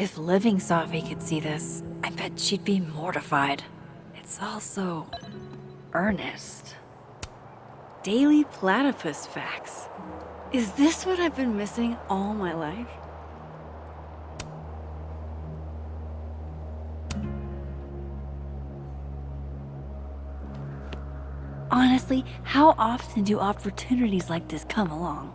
If living Safi could see this, I bet she'd be mortified. It's all so earnest. Daily platypus facts. Is this what I've been missing all my life? Honestly, how often do opportunities like this come along?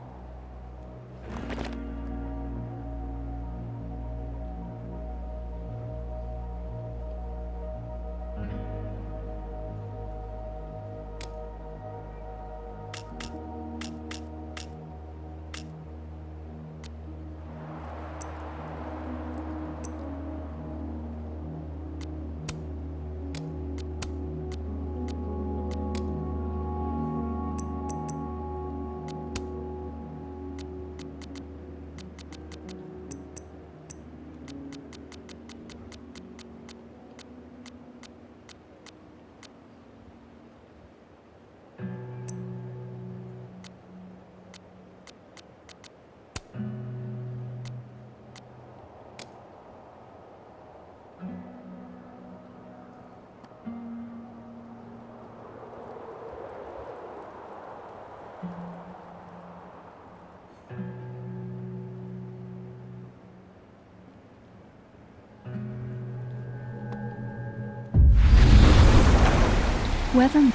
Whether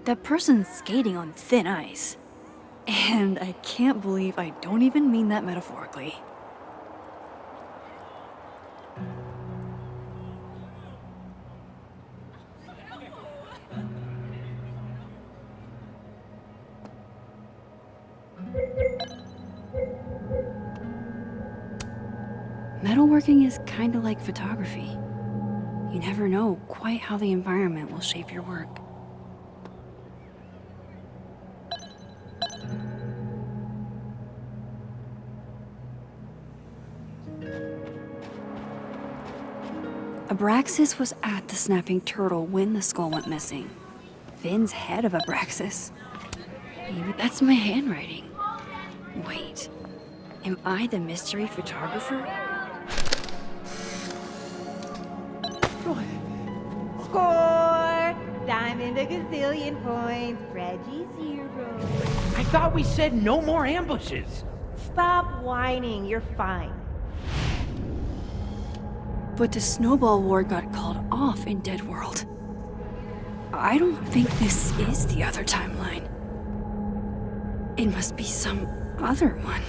that person's skating on thin ice. And I can't believe I don't even mean that metaphorically. Metalworking is kinda like photography. You never know quite how the environment will shape your work. Abraxas was at the Snapping Turtle when the skull went missing. Finn's head of Abraxas. Maybe that's my handwriting. Wait, am I the mystery photographer? Score! Diamond a gazillion points. Reggie 0. I thought we said no more ambushes. Stop whining. You're fine. But the Snowball War got called off in Dead World. I don't think this is the other timeline. It must be some other one.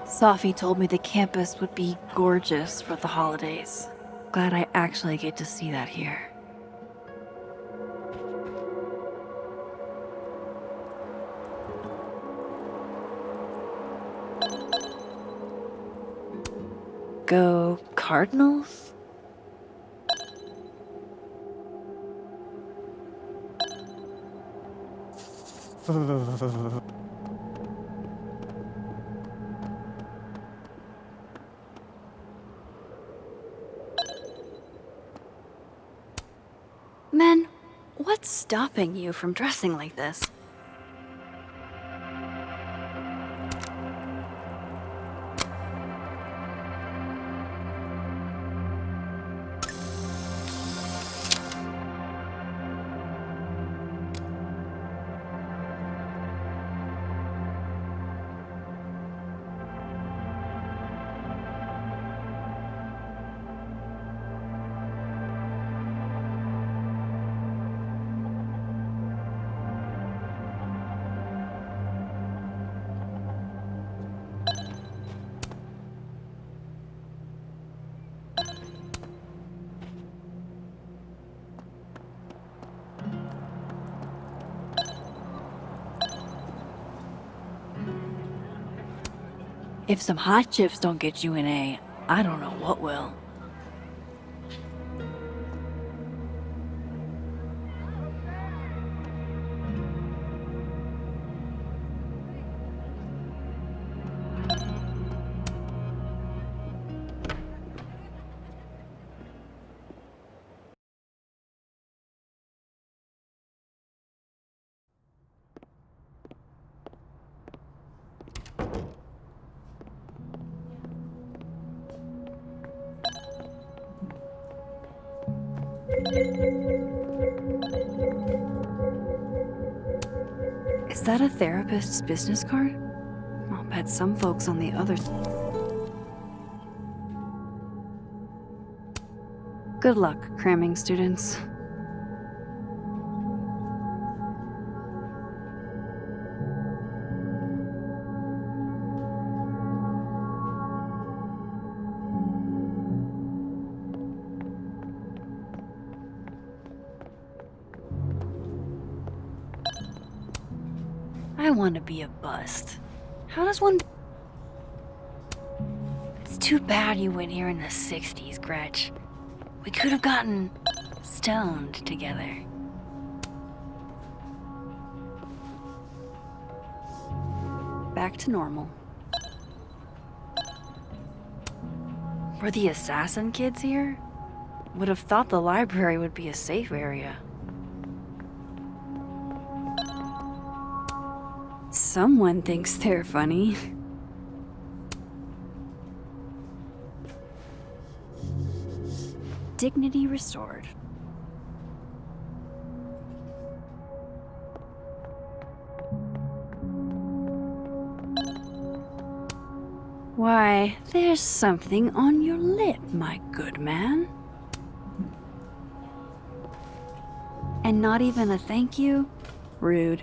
Safi told me the campus would be gorgeous for the holidays. Glad I actually get to see that here. Go Cardinals? Men, what's stopping you from dressing like this? If some hot chips don't get you an A, I don't know what will. Is that a therapist's business card? I'll bet some folks on the other side. Good luck cramming, students. I want to be a bust. How does one... It's too bad you went here in the 60s, Gretch. We could have gotten stoned together. Back to normal. Were the assassin kids here? Would have thought the library would be a safe area. Someone thinks they're funny. Dignity restored. Why, there's something on your lip, my good man. And not even a thank you? Rude.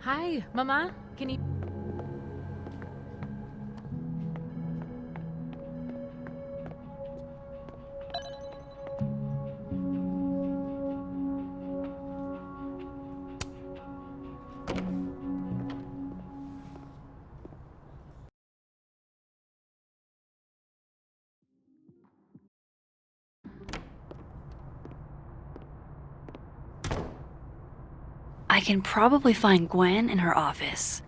Hi, Mama. Can you... I can probably find Gwen in her office.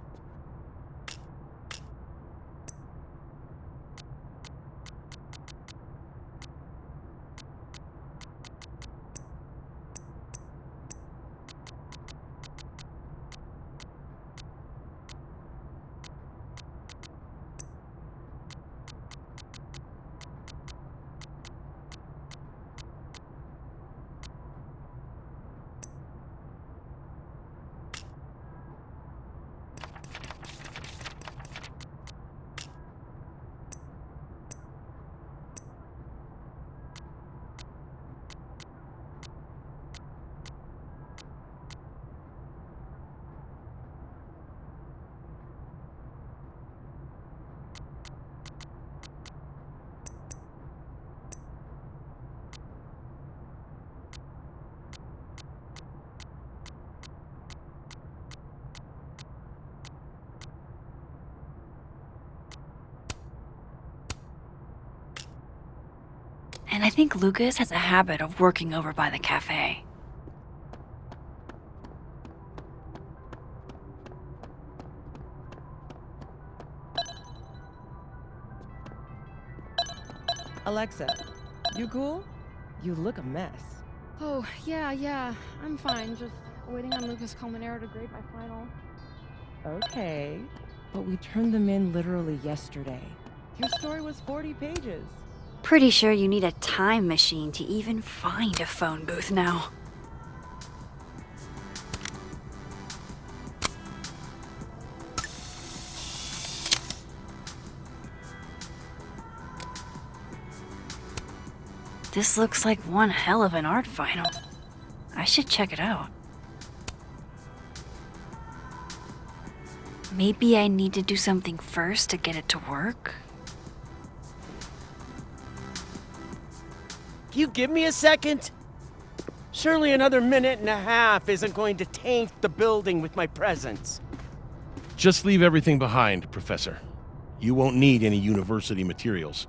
And I think Lucas has a habit of working over by the cafe. Alexa, you cool? You look a mess. Oh, yeah, I'm fine. Just waiting on Lucas Colmenero to grade my final. Okay, but we turned them in literally yesterday. Your story was 40 pages. Pretty sure you need a time machine to even find a phone booth now. This looks like one hell of an art final. I should check it out. Maybe I need to do something first to get it to work? You give me a second? Surely another minute and a half isn't going to taint the building with my presence. Just leave everything behind, Professor. You won't need any university materials.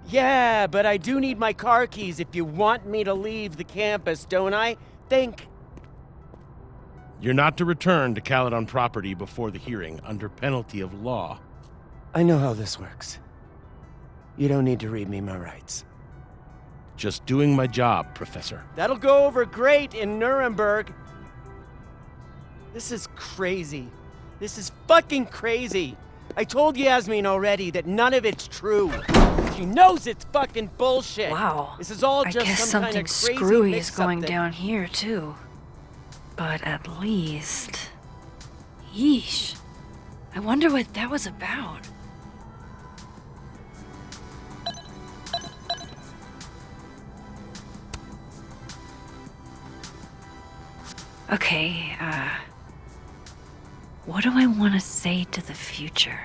Yeah, but I do need my car keys if you want me to leave the campus, don't I? Think. You're not to return to Caledon property before the hearing under penalty of law. I know how this works. You don't need to read me my rights. Just doing my job, Professor. That'll go over great in Nuremberg. This is crazy. This is fucking crazy. I told Yasmin already that none of it's true. She knows it's fucking bullshit. Wow. This is all I just guess some kind something of crazy screwy is mix-up going that- down here, too. But at least... Yeesh. I wonder what that was about. Okay, what do I want to say to the future?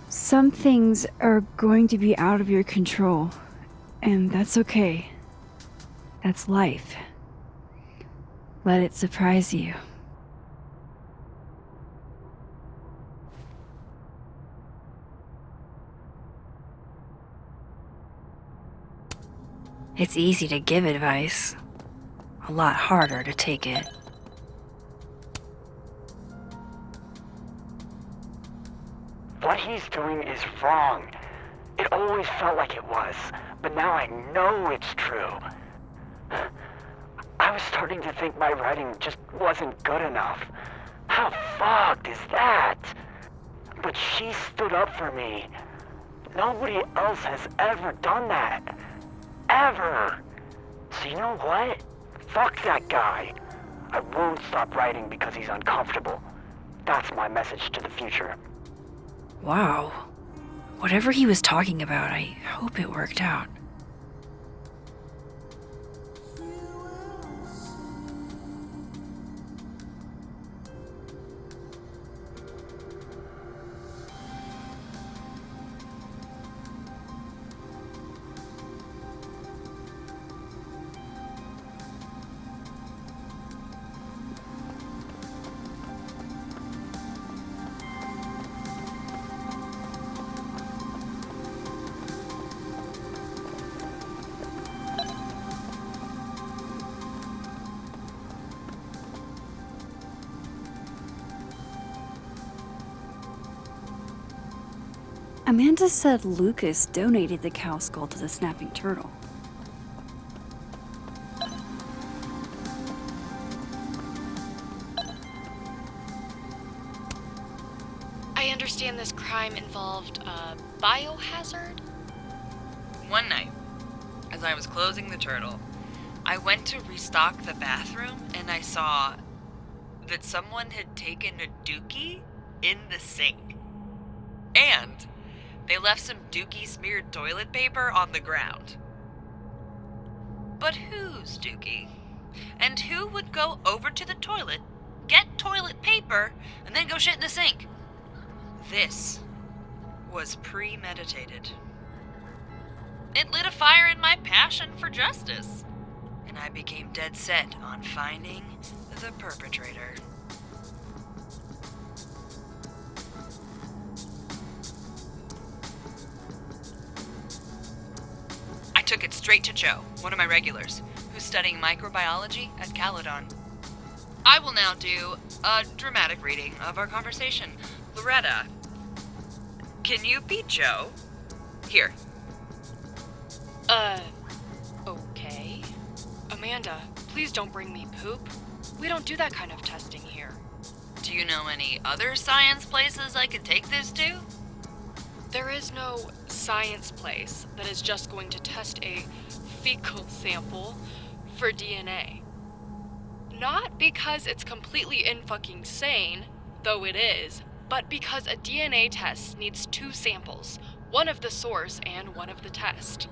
Some things are going to be out of your control, and that's okay. That's life. Let it surprise you. It's easy to give advice, a lot harder to take it. What he's doing is wrong. It always felt like it was, but now I know it's true. I was starting to think my writing just wasn't good enough. How fucked is that? But she stood up for me. Nobody else has ever done that. Ever. So you know what? Fuck that guy. I won't stop writing because he's uncomfortable. That's my message to the future. Wow. Whatever he was talking about, I hope it worked out. Amanda said Lucas donated the cow skull to the snapping turtle. I understand this crime involved a biohazard? One night, as I was closing the turtle, I went to restock the bathroom and I saw that someone had taken a dookie in the sink. And they left some dookie smeared toilet paper on the ground. But whose dookie? And who would go over to the toilet, get toilet paper, and then go shit in the sink? This was premeditated. It lit a fire in my passion for justice, and I became dead set on finding the perpetrator. I took it straight to Joe, one of my regulars, who's studying microbiology at Caledon. I will now do a dramatic reading of our conversation. Loretta, can you be Joe? Here. Okay. Amanda, please don't bring me poop. We don't do that kind of testing here. Do you know any other science places I could take this to? There is no science place that is just going to test a fecal sample for DNA. Not because it's completely in-fucking sane, though it is, but because a DNA test needs two samples, one of the source and one of the test.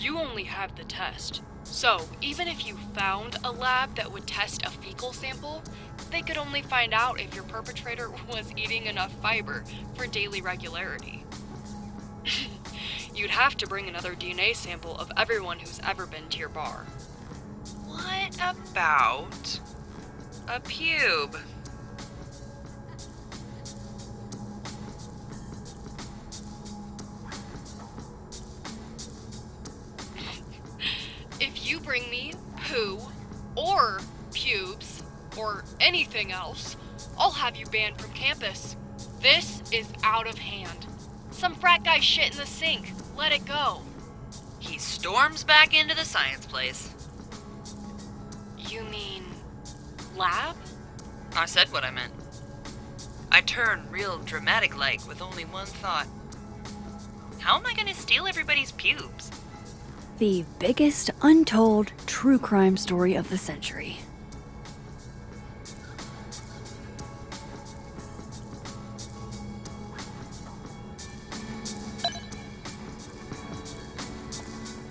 You only have the test. So, even if you found a lab that would test a fecal sample, they could only find out if your perpetrator was eating enough fiber for daily regularity. You'd have to bring another DNA sample of everyone who's ever been to your bar. What about a pube? If you bring me poo, or pubes, or anything else, I'll have you banned from campus. This is out of hand. Some frat guy shit in the sink. Let it go. He storms back into the science place. You mean lab? I said what I meant. I turn real dramatic-like with only one thought. How am I gonna steal everybody's pubes? The biggest untold true crime story of the century.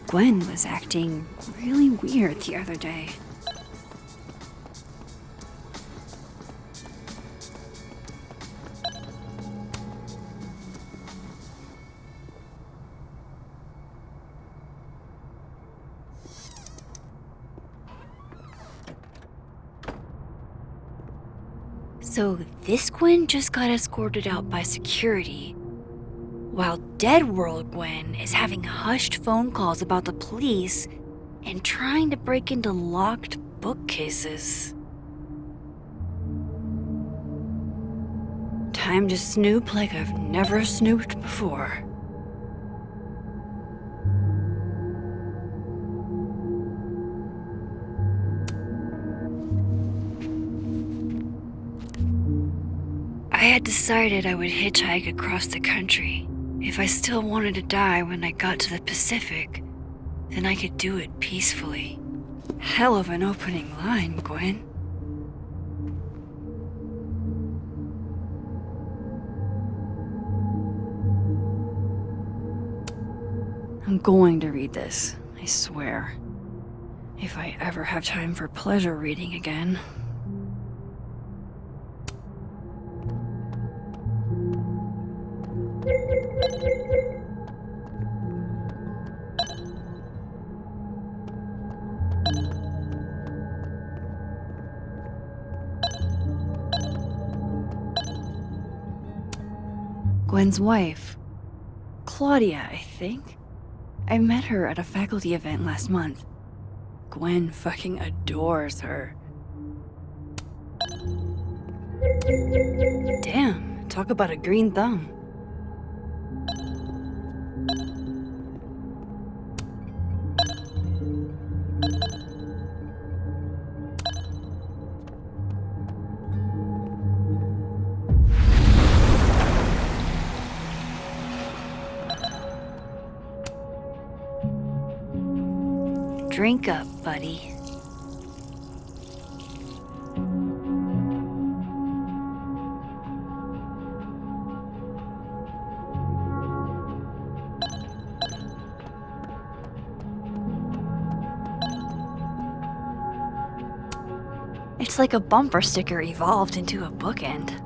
Gwen was acting really weird the other day. So this Gwen just got escorted out by security, while Dead World Gwen is having hushed phone calls about the police and trying to break into locked bookcases. Time to snoop like I've never snooped before. I had decided I would hitchhike across the country. If I still wanted to die when I got to the Pacific, then I could do it peacefully. Hell of an opening line, Gwen. I'm going to read this, I swear. If I ever have time for pleasure reading again. Gwen's wife, Claudia, I think. I met her at a faculty event last month. Gwen fucking adores her. Damn, talk about a green thumb. Drink up, buddy. It's like a bumper sticker evolved into a bookend.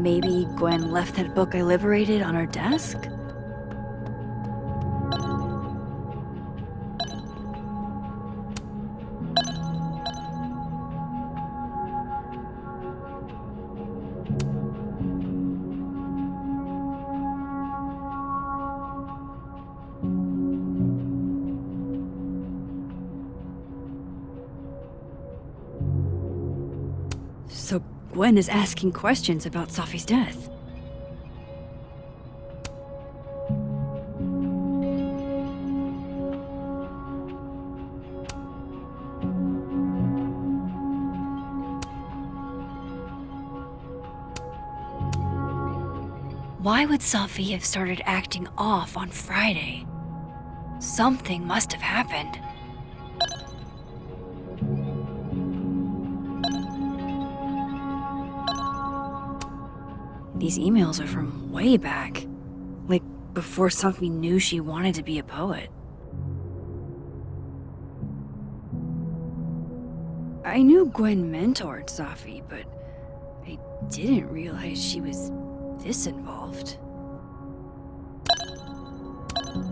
Maybe Gwen left that book I liberated on her desk? So Gwen is asking questions about Safi's death. Why would Safi have started acting off on Friday? Something must have happened. These emails are from way back. Like, before Safi knew she wanted to be a poet. I knew Gwen mentored Safi, but I didn't realize she was this involved.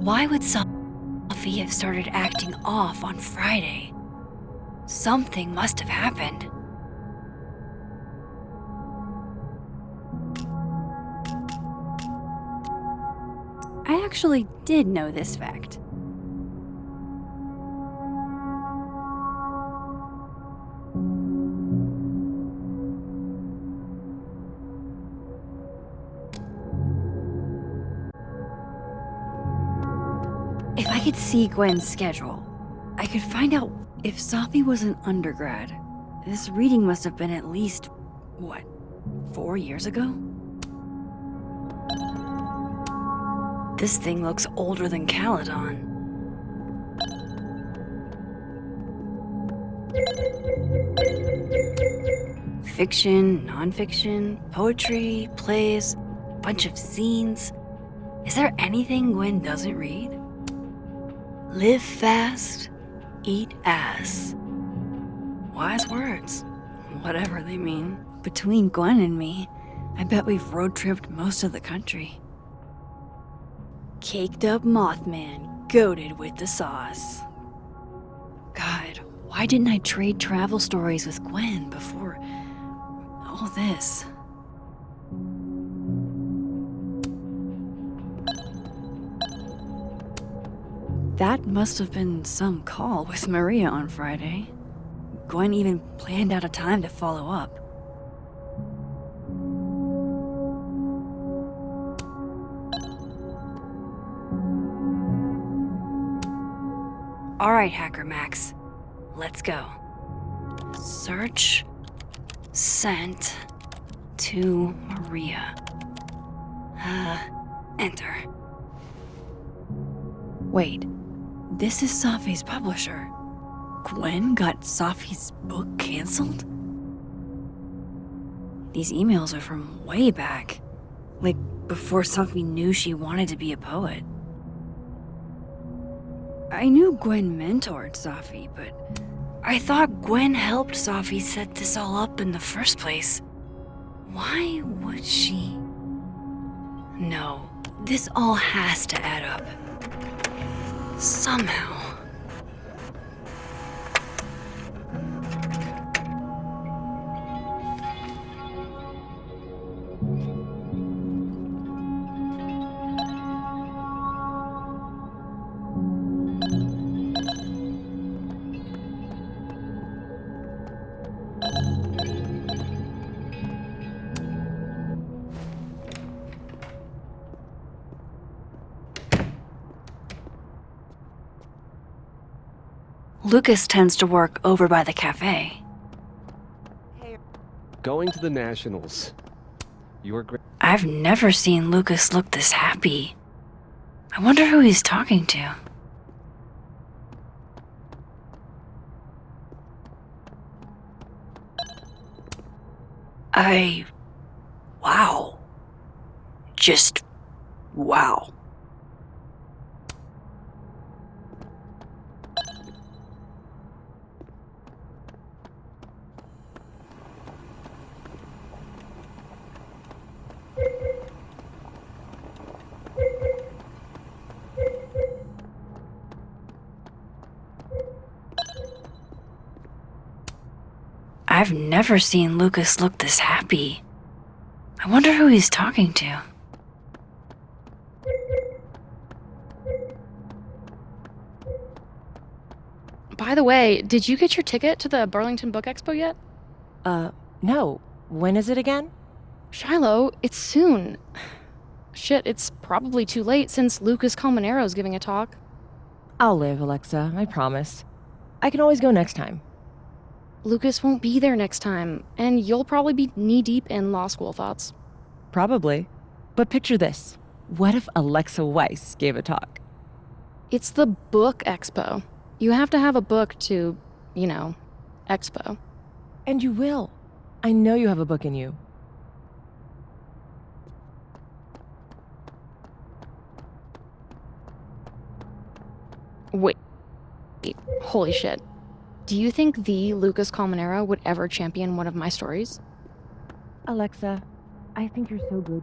Why would Safi have started acting off on Friday? Something must have happened. I actually did know this fact. If I could see Gwen's schedule, I could find out if Safi was an undergrad. This reading must have been at least, what, 4 years ago? This thing looks older than Caledon. Fiction, nonfiction, poetry, plays, bunch of scenes. Is there anything Gwen doesn't read? Live fast, eat ass. Wise words, whatever they mean. Between Gwen and me, I bet we've road tripped most of the country. Caked up Mothman, goated with the sauce. God, why didn't I trade travel stories with Gwen before all this? That must have been some call with Maria on Friday. Gwen even planned out a time to follow up. All right, Hacker Max, let's go. Search sent to Maria. Enter. Wait, this is Safi's publisher. Gwen got Safi's book canceled? These emails are from way back. Like, before Safi knew she wanted to be a poet. I knew Gwen mentored Safi, but I thought Gwen helped Safi set this all up in the first place. Why would she? No, this all has to add up. Somehow. Lucas tends to work over by the cafe. Going to the Nationals. You are great. I've never seen Lucas look this happy. I wonder who he's talking to. Wow. Just wow. I've never seen Lucas look this happy. I wonder who he's talking to. By the way, did you get your ticket to the Burlington Book Expo yet? No. When is it again? Shiloh, it's soon. Shit, it's probably too late since Lucas Colmenaro's giving a talk. I'll live, Alexa, I promise. I can always go next time. Lucas won't be there next time, and you'll probably be knee-deep in law school thoughts. Probably. But picture this. What if Alexa Weiss gave a talk? It's the book expo. You have to have a book to, expo. And you will. I know you have a book in you. Wait. Holy shit. Do you think the Lucas Colmenero would ever champion one of my stories? Alexa, I think you're so good.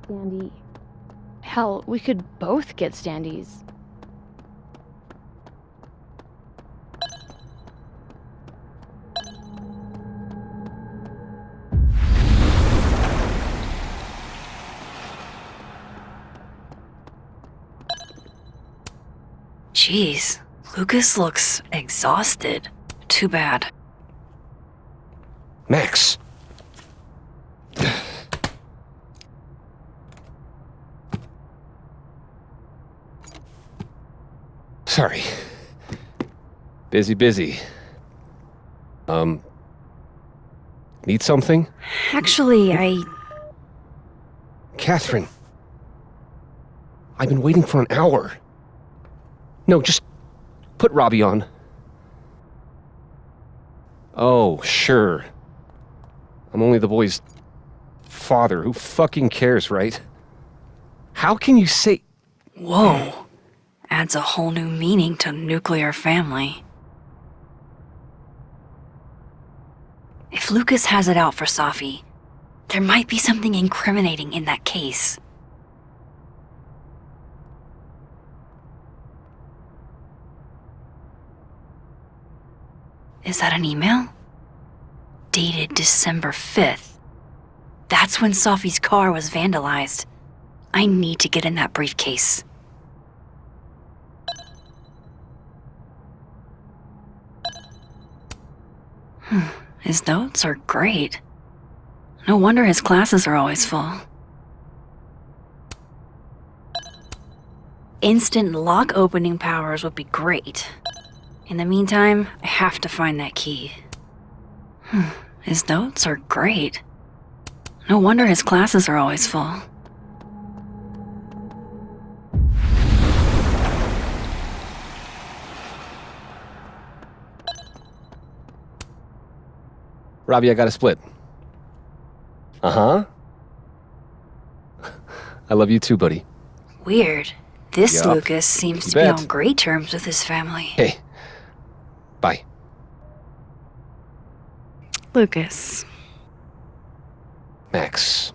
Standee. Hell, we could both get standees. Jeez, Lucas looks exhausted. Too bad. Max! Sorry. Busy. Need something? Actually, Catherine. I've been waiting for an hour. No, just put Robbie on. Oh, sure. I'm only the boy's father. Who fucking cares, right? How can you say... Whoa. Adds a whole new meaning to nuclear family. If Lucas has it out for Safi, there might be something incriminating in that case. Is that an email? Dated December 5th. That's when Safi's car was vandalized. I need to get in that briefcase. His notes are great. No wonder his classes are always full. Instant lock opening powers would be great. In the meantime, I have to find that key. His notes are great. No wonder his classes are always full. Robbie, I got a split. Uh-huh. I love you too, buddy. Weird. This Yup. Lucas seems You to be bet. on great terms with his family. Hey. Bye. Lucas. Max.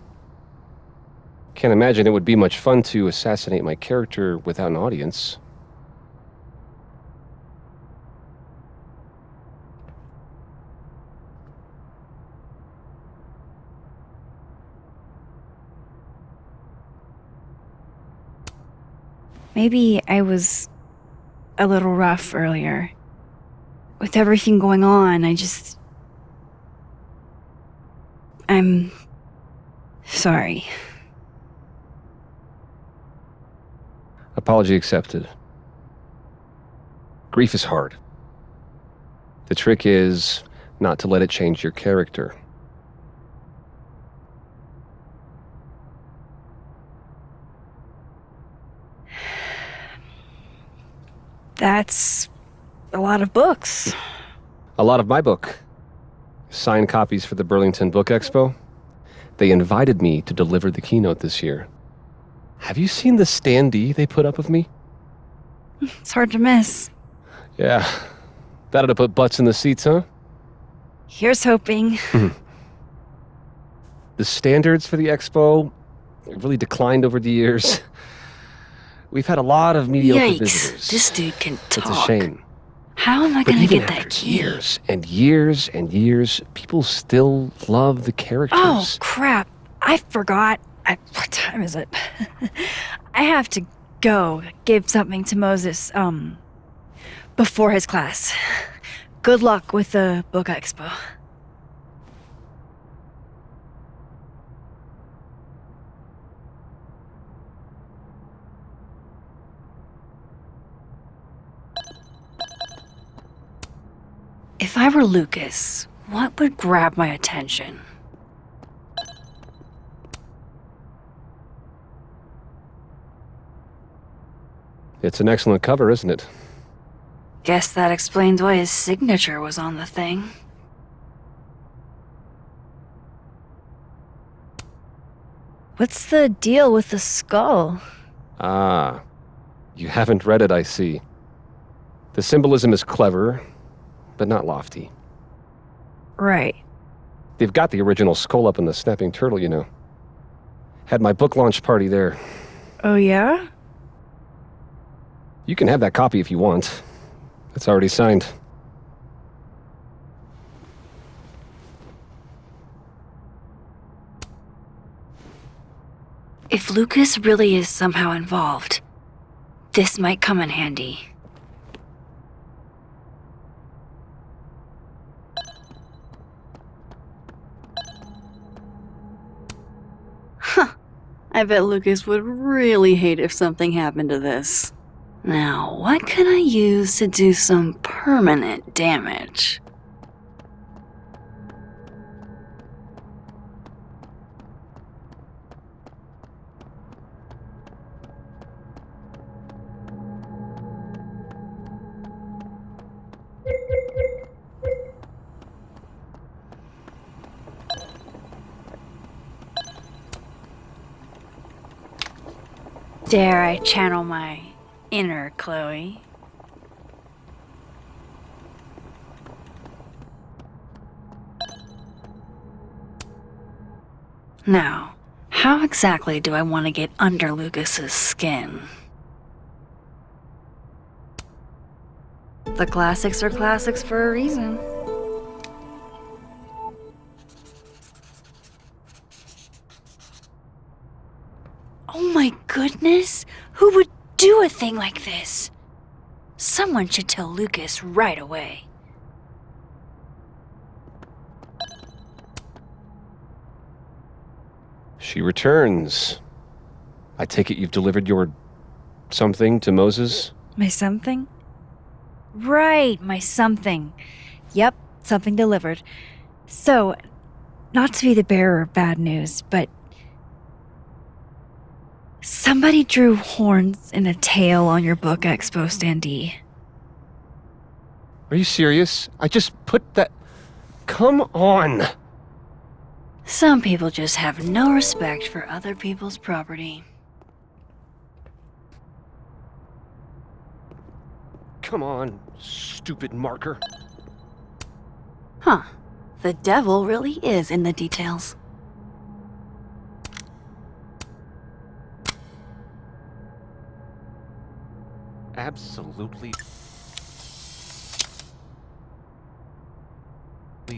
Can't imagine it would be much fun to assassinate my character without an audience. Maybe I was a little rough earlier. With everything going on, I'm sorry. Apology accepted. Grief is hard. The trick is not to let it change your character. That's a lot of books. A lot of my book. Signed copies for the Burlington Book Expo. They invited me to deliver the keynote this year. Have you seen the standee they put up of me? It's hard to miss. Yeah. That'd have put butts in the seats, huh? Here's hoping. The standards for the expo have really declined over the years. We've had a lot of mediocre visitors. Yikes, this dude can talk. It's a shame. How am I But gonna even get that after key? years and years and years, people still love the characters. Oh, crap. I forgot. What time is it? I have to go give something to Moses, before his class. Good luck with the book expo. If I were Lucas, what would grab my attention? It's an excellent cover, isn't it? Guess that explains why his signature was on the thing. What's the deal with the skull? Ah, you haven't read it, I see. The symbolism is clever, but not lofty. Right. They've got the original skull up in the Snapping Turtle, you know. Had my book launch party there. Oh, yeah? You can have that copy if you want. It's already signed. If Lucas really is somehow involved, this might come in handy. Huh. I bet Lucas would really hate if something happened to this. Now, what can I use to do some permanent damage? Dare I channel my inner Chloe? Now, how exactly do I want to get under Lucas's skin? The classics are classics for a reason. Oh my goodness! Who would do a thing like this? Someone should tell Lucas right away. She returns. I take it you've delivered your something to Moses? My something? Right, my something. Yep, something delivered. So, not to be the bearer of bad news, but somebody drew horns and a tail on your book expo standee. Are you serious? I just put that... Come on! Some people just have no respect for other people's property. Come on, stupid marker. Huh. The devil really is in the details. Absolutely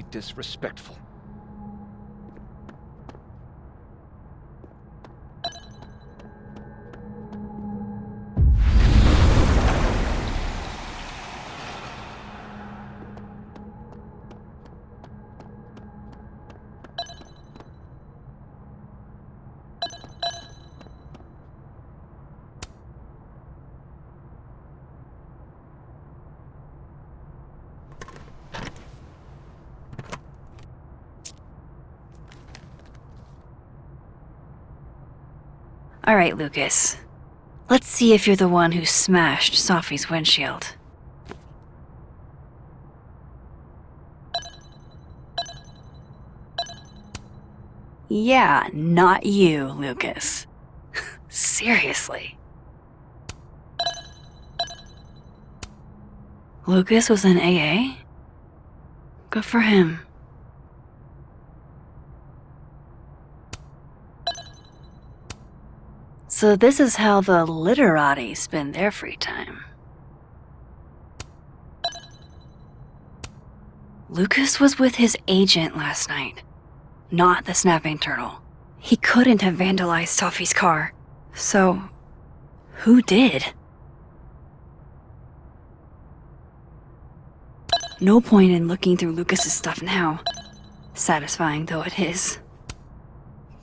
disrespectful. All right, Lucas. Let's see if you're the one who smashed Sophie's windshield. Yeah, not you, Lucas. Seriously. Lucas was in AA? Good for him. So this is how the literati spend their free time. Lucas was with his agent last night, not the Snapping Turtle. He couldn't have vandalized Sophie's car. So, who did? No point in looking through Lucas's stuff now, satisfying though it is.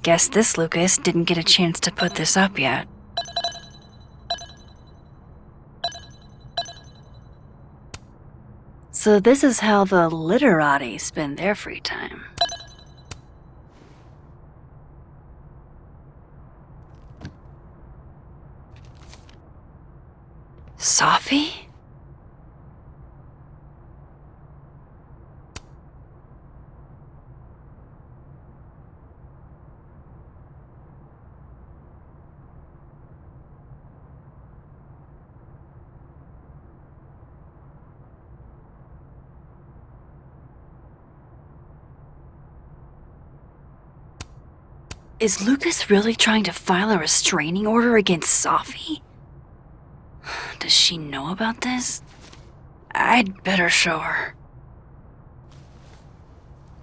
Guess this Lucas didn't get a chance to put this up yet. So this is how the literati spend their free time. Safi? Is Lucas really trying to file a restraining order against Safi? Does she know about this? I'd better show her.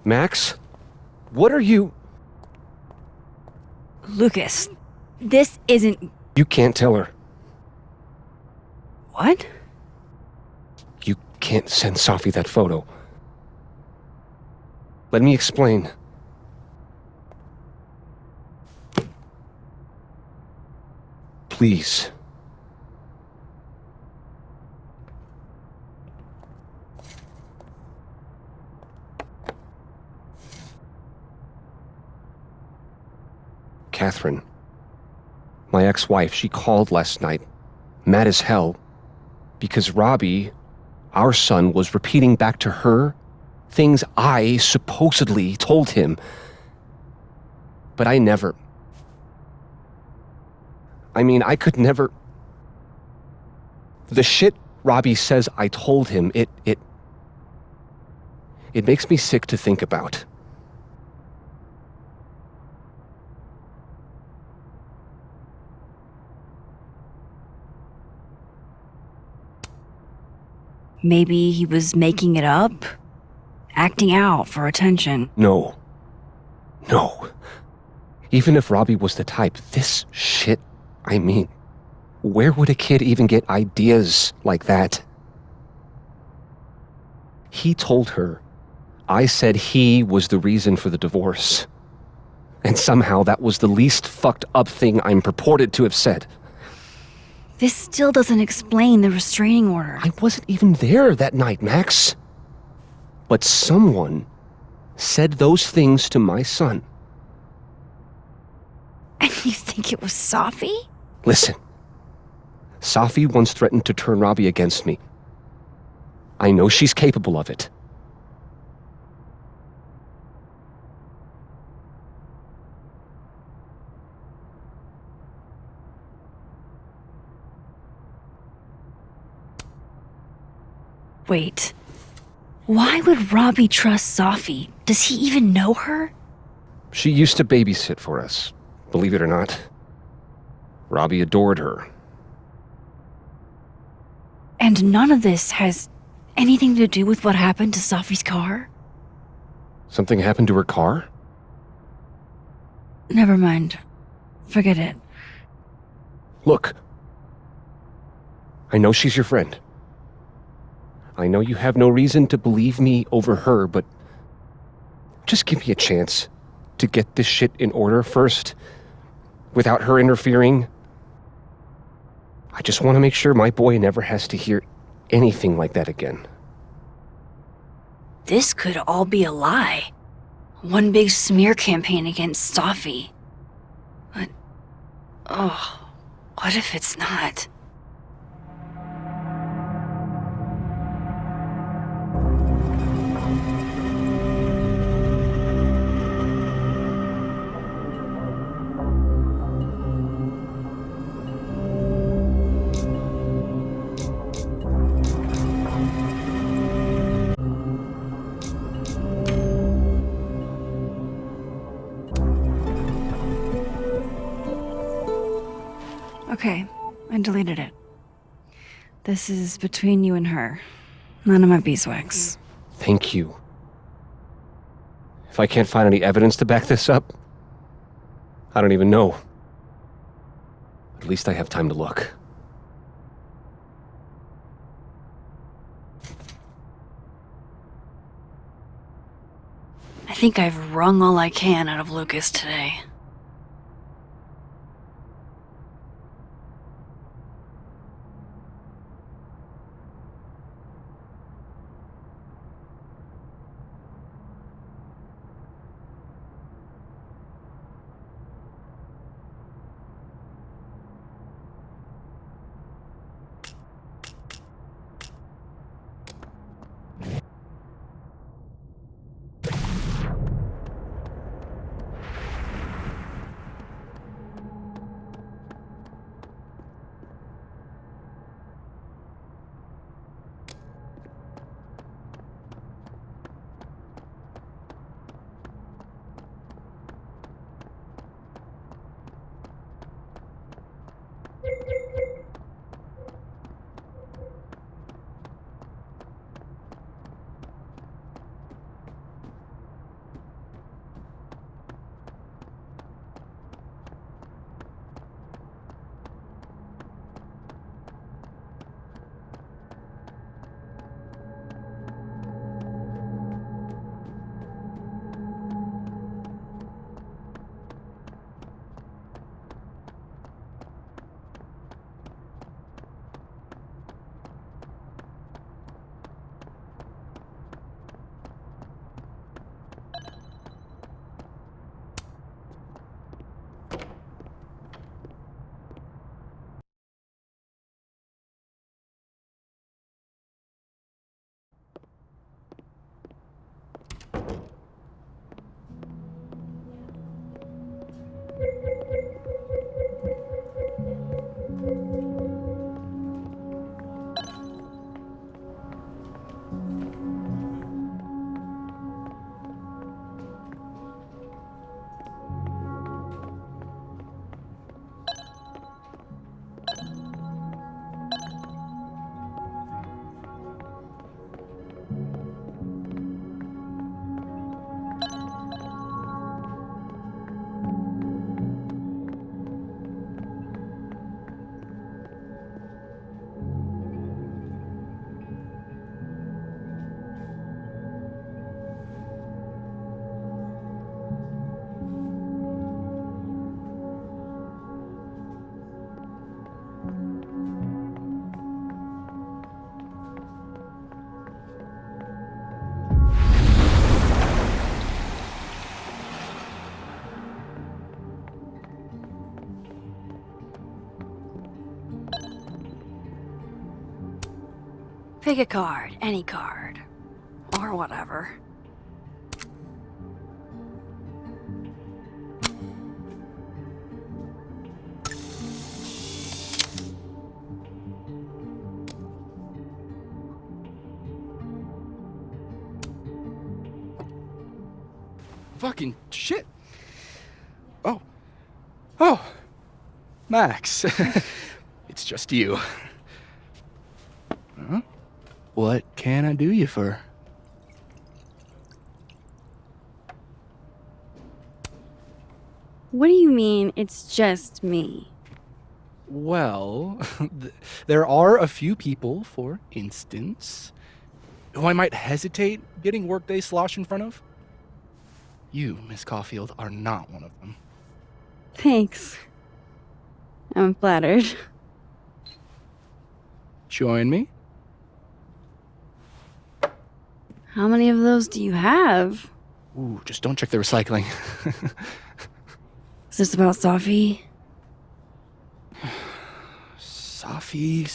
Max? What are you... Lucas, this isn't... You can't tell her. What? You can't send Safi that photo. Let me explain. Please. Catherine, my ex-wife, she called last night, mad as hell, because Robbie, our son, was repeating back to her things I supposedly told him. But I never... I mean, I could never... The shit Robbie says I told him, it makes me sick to think about. Maybe he was making it up? Acting out for attention? No. No. Even if Robbie was the type, this shit, I mean, where would a kid even get ideas like that? He told her I said he was the reason for the divorce. And somehow that was the least fucked up thing I'm purported to have said. This still doesn't explain the restraining order. I wasn't even there that night, Max. But someone said those things to my son. And you think it was Safi? Listen. Safi once threatened to turn Robbie against me. I know she's capable of it. Wait. Why would Robbie trust Safi? Does he even know her? She used to babysit for us, believe it or not. Robbie adored her. And none of this has anything to do with what happened to Safi's car? Something happened to her car? Never mind. Forget it. Look. I know she's your friend. I know you have no reason to believe me over her, but just give me a chance to get this shit in order first, without her interfering. I just want to make sure my boy never has to hear anything like that again. This could all be a lie. One big smear campaign against Safi. But, oh, what if it's not? Okay, I deleted it. This is between you and her. None of my beeswax. Thank you. If I can't find any evidence to back this up, I don't even know. At least I have time to look. I think I've wrung all I can out of Lucas today. Pick a card, any card. Or whatever. Fucking shit. Oh, Max. It's just you. Huh? What can I do you for? What do you mean, it's just me? Well, there are a few people, for instance, who I might hesitate getting workday slosh in front of. You, Miss Caulfield, are not one of them. Thanks. I'm flattered. Join me? How many of those do you have? Ooh, just don't check the recycling. Is this about Safi? Safi.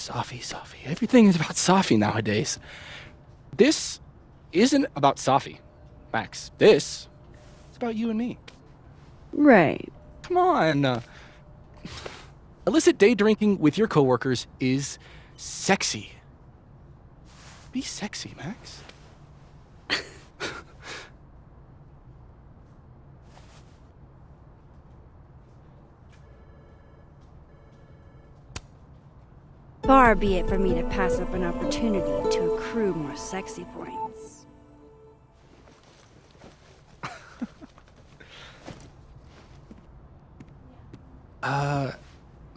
Everything is about Safi nowadays. This isn't about Safi, Max. This is about you and me. Right. Come on. Illicit day drinking with your coworkers is sexy. Be sexy, Max. Far be it for me to pass up an opportunity to accrue more sexy points.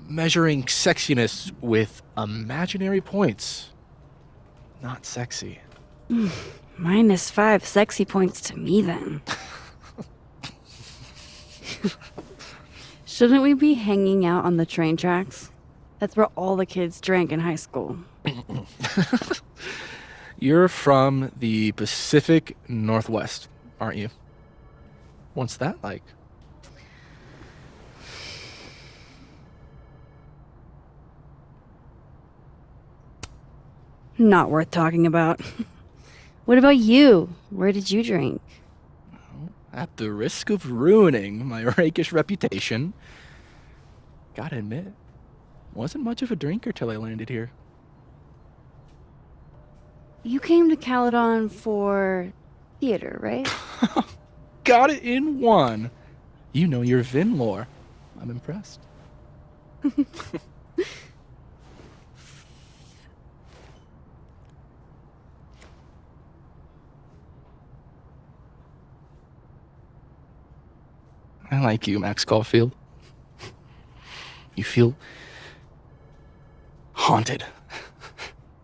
Measuring sexiness with imaginary points. Not sexy. -5 sexy points to me, then. Shouldn't we be hanging out on the train tracks? That's where all the kids drank in high school. You're from the Pacific Northwest, aren't you? What's that like? Not worth talking about. What about you? Where did you drink? At the risk of ruining my rakish reputation, gotta admit, wasn't much of a drinker till I landed here. You came to Caledon for theater, right? Got it in one. You know your Vin lore. I'm impressed. I like you, Max Caulfield. You feel haunted.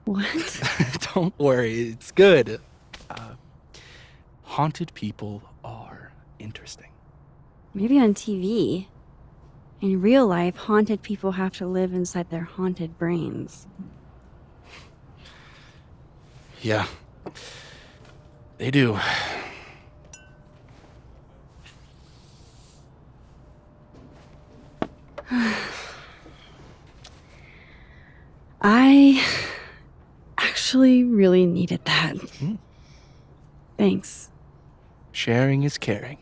What? Don't worry, it's good. Haunted people are interesting. Maybe on TV. In real life, haunted people have to live inside their haunted brains. Yeah, they do. I actually really needed that. Thanks. Sharing is caring.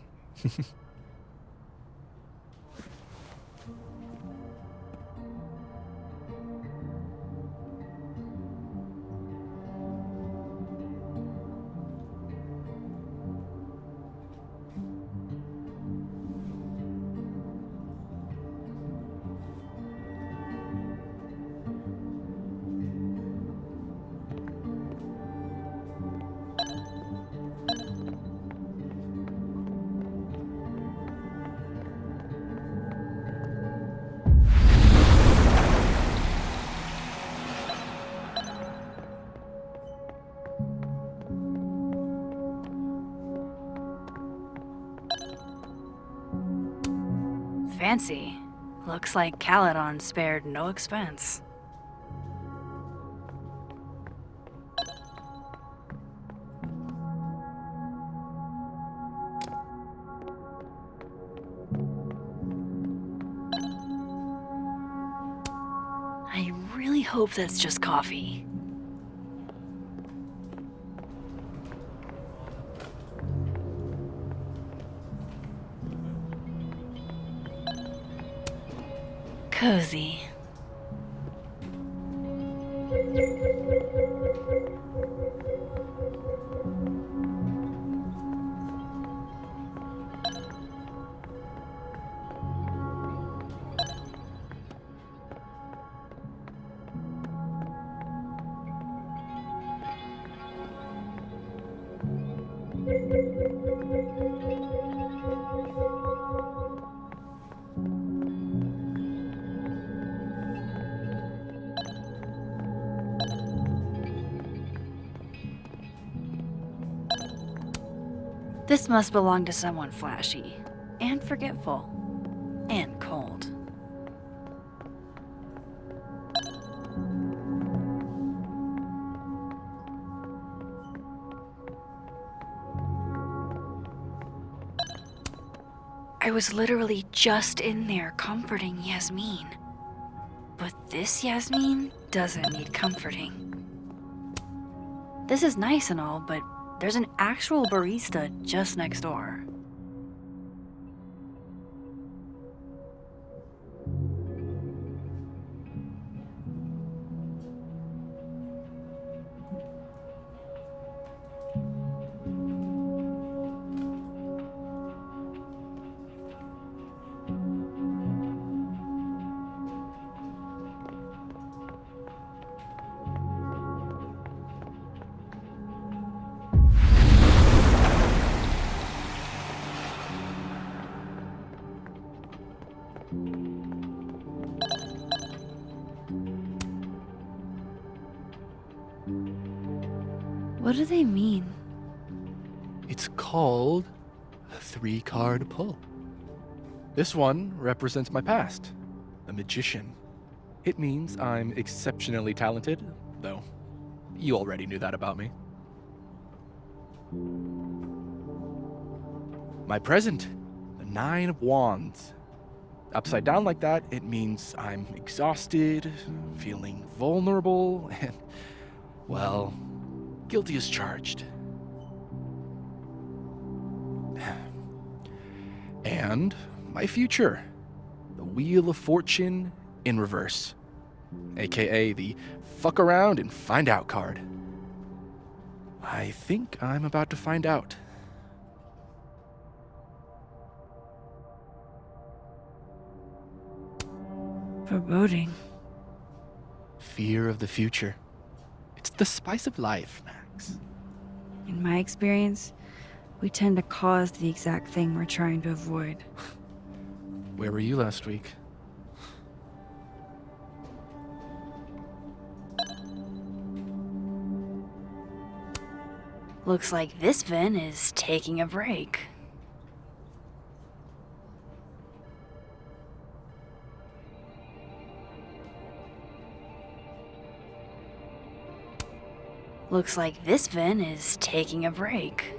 Fancy. Looks like Caledon spared no expense. I really hope that's just coffee. cozy. This must belong to someone flashy, and forgetful, and cold. I was literally just in there comforting Yasmin. But this Yasmin doesn't need comforting. This is nice and all, but there's an actual barista just next door. What do they mean? It's called a 3-card pull. This one represents my past, a magician. It means I'm exceptionally talented, though you already knew that about me. My present, the 9 of Wands. Upside down like that, it means I'm exhausted, feeling vulnerable, and, well, guilty as charged. And my future, the Wheel of Fortune in reverse, aka the fuck around and find out card. I think I'm about to find out. Foreboding. Fear of the future. It's the spice of life, Max. In my experience, we tend to cause the exact thing we're trying to avoid. Where were you last week? Looks like this Vin is taking a break. Looks like this Vin is taking a break.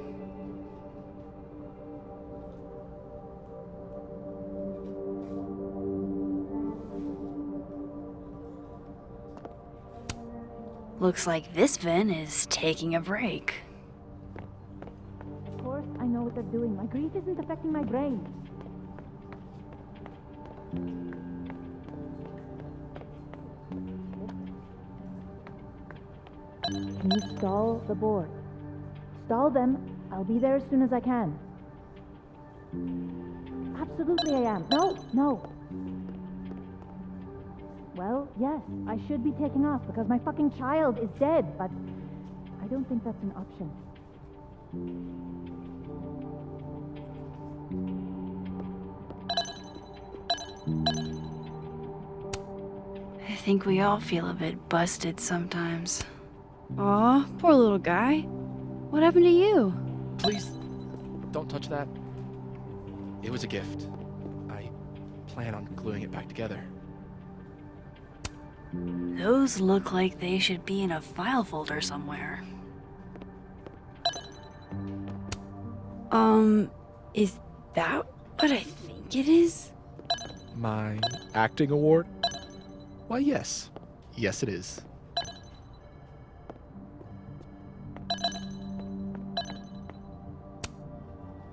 Looks like this Vin is taking a break. Of course, I know what they're doing. My grief isn't affecting my brain. Can you stall the board? Stall them. I'll be there as soon as I can. Absolutely I am. No. Well, yes, I should be taking off because my fucking child is dead, but I don't think that's an option. I think we all feel a bit busted sometimes. Aw, poor little guy. What happened to you? Please, don't touch that. It was a gift. I plan on gluing it back together. Those look like they should be in a file folder somewhere. Is that what I think it is? My acting award? Why, yes. Yes, it is.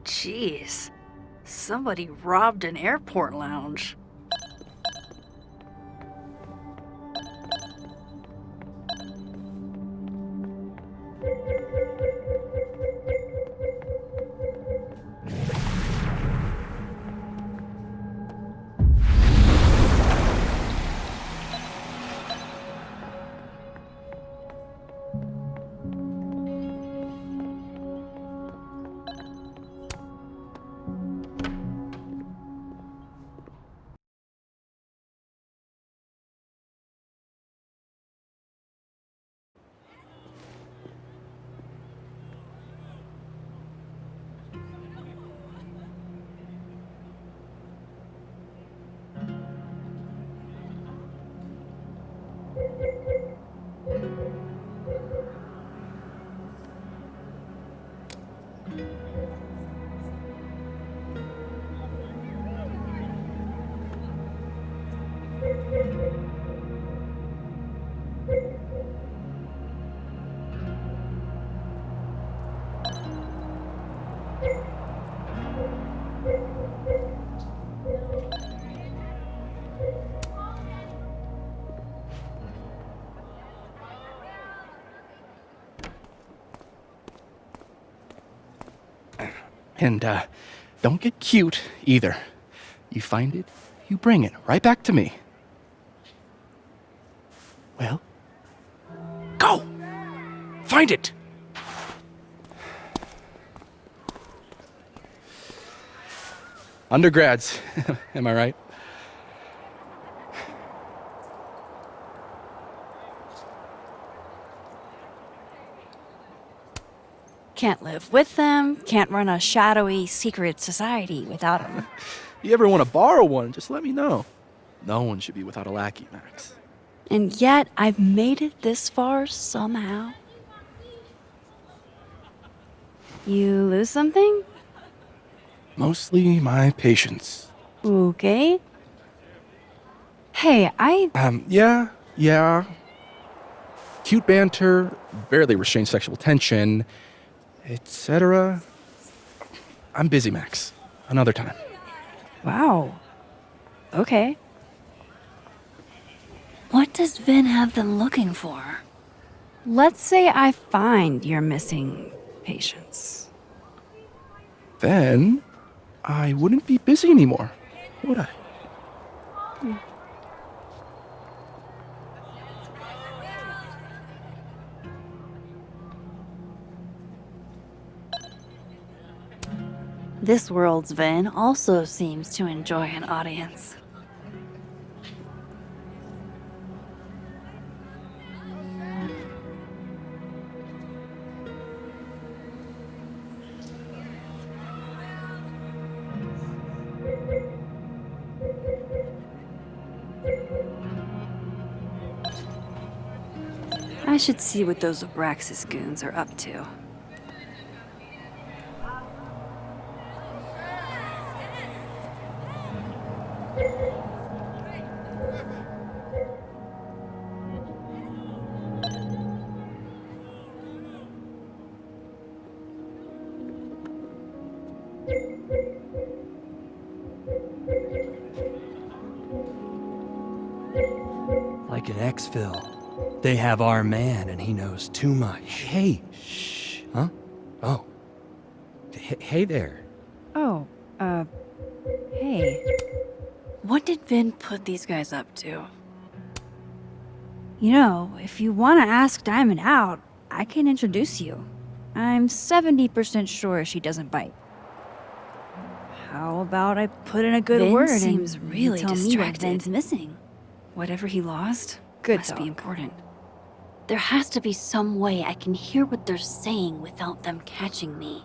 Jeez. Somebody robbed an airport lounge. And don't get cute either. You find it, you bring it right back to me. Well, go! Find it! Undergrads, am I right? Can't live with them, can't run a shadowy, secret society without them. You ever want to borrow one, just let me know. No one should be without a lackey, Max. And yet, I've made it this far somehow. You lose something? Mostly my patience. Okay. Hey, Yeah. Cute banter, barely restrained sexual tension, etc. I'm busy, Max. Another time. Wow. Okay. What does Vin have them looking for? Let's say I find your missing patience. Then I wouldn't be busy anymore, would I? This world's Vin also seems to enjoy an audience. I should see what those Abraxas goons are up to. Like an exfil. They have our man and he knows too much. Hey, shh. Huh? Oh. Hey there. Oh, hey. What did Vin put these guys up to? You know, if you want to ask Diamond out, I can introduce you. I'm 70% sure she doesn't bite. How about I put in a good Vin word seems and really you tell me what distracted. Vin's missing? Whatever he lost Good must talk. be important. There has to be some way I can hear what they're saying without them catching me.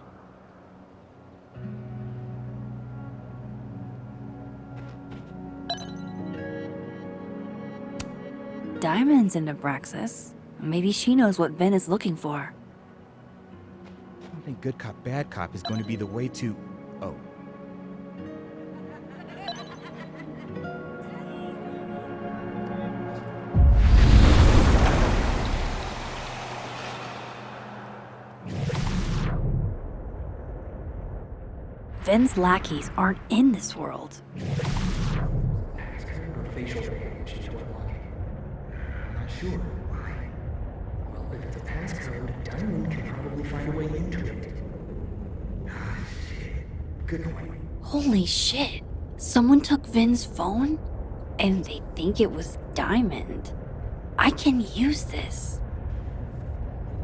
Diamond's in Abraxas. Maybe she knows what Vin is looking for. I don't think good cop, bad cop is going to be the way to... Oh. Vin's lackeys aren't in this world. Facial recognition to unlock it. I'm not sure why. Well, if it's a passcode, Diamond can probably find a way into it. Ah, shit. Good point. Holy shit. Someone took Vin's phone? And they think it was Diamond. I can use this.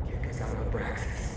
Kick us out of Abraxas.